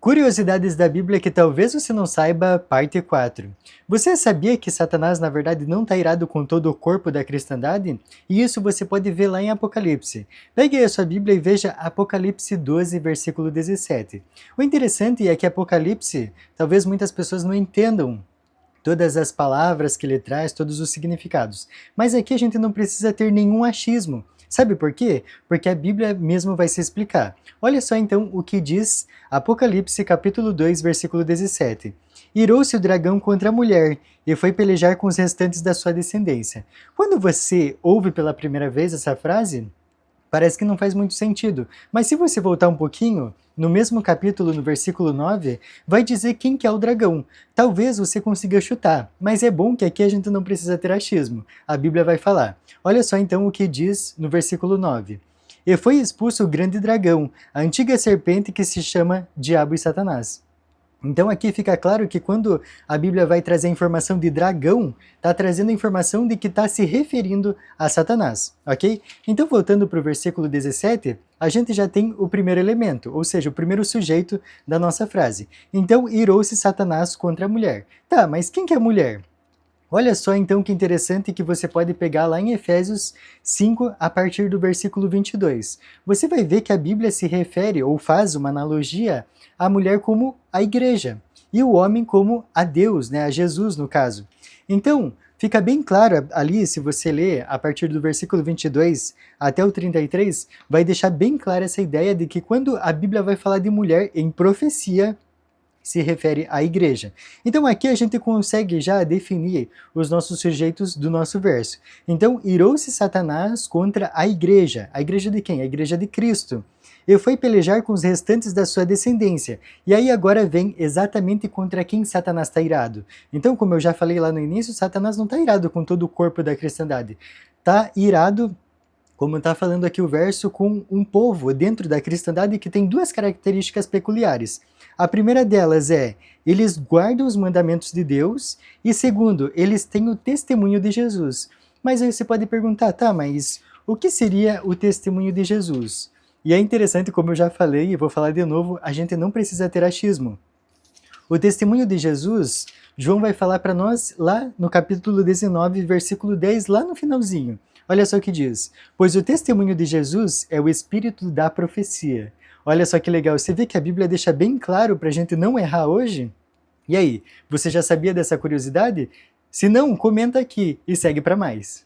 Curiosidades da Bíblia que talvez você não saiba, parte 4. Você sabia que Satanás, na verdade, não está irado com todo o corpo da cristandade? E isso você pode ver lá em Apocalipse. Pegue aí a sua Bíblia e veja Apocalipse 12, versículo 17. O interessante é que Apocalipse, talvez muitas pessoas não entendam todas as palavras que ele traz, todos os significados. Mas aqui a gente não precisa ter nenhum achismo. Sabe por quê? Porque a Bíblia mesmo vai se explicar. Olha só então o que diz Apocalipse capítulo 2, versículo 17. Irou-se o dragão contra a mulher e foi pelejar com os restantes da sua descendência. Quando você ouve pela primeira vez essa frase, parece que não faz muito sentido. Mas se você voltar um pouquinho, no mesmo capítulo, no versículo 9, vai dizer quem que é o dragão. Talvez você consiga chutar, mas é bom que aqui a gente não precisa ter achismo. A Bíblia vai falar. Olha só então o que diz no versículo 9. E foi expulso o grande dragão, a antiga serpente que se chama Diabo e Satanás. Então aqui fica claro que quando a Bíblia vai trazer a informação de dragão, está trazendo a informação de que está se referindo a Satanás, ok? Então voltando para o versículo 17, a gente já tem o primeiro elemento, ou seja, o primeiro sujeito da nossa frase. Então irou-se Satanás contra a mulher. Tá, mas quem que é a mulher? Olha só então que interessante que você pode pegar lá em Efésios 5, a partir do versículo 22. Você vai ver que a Bíblia se refere ou faz uma analogia à mulher como a igreja e o homem como a Deus, né, a Jesus no caso. Então, fica bem claro ali, se você ler a partir do versículo 22 até o 33, vai deixar bem clara essa ideia de que quando a Bíblia vai falar de mulher em profecia, se refere à igreja. Então aqui a gente consegue já definir os nossos sujeitos do nosso verso. Então, irou-se Satanás contra a igreja. A igreja de quem? A igreja de Cristo. E foi pelejar com os restantes da sua descendência. E aí agora vem exatamente contra quem Satanás está irado. Então, como eu já falei lá no início, Satanás não está irado com todo o corpo da cristandade. Está irado, como está falando aqui o verso, com um povo dentro da cristandade que tem duas características peculiares. A primeira delas é, eles guardam os mandamentos de Deus, e segundo, eles têm o testemunho de Jesus. Mas aí você pode perguntar, tá, mas o que seria o testemunho de Jesus? E é interessante, como eu já falei, e vou falar de novo, a gente não precisa ter achismo. O testemunho de Jesus, João vai falar para nós lá no capítulo 19, versículo 10, lá no finalzinho. Olha só o que diz. Pois o testemunho de Jesus é o espírito da profecia. Olha só que legal, você vê que a Bíblia deixa bem claro para a gente não errar hoje? E aí, você já sabia dessa curiosidade? Se não, comenta aqui e segue para mais.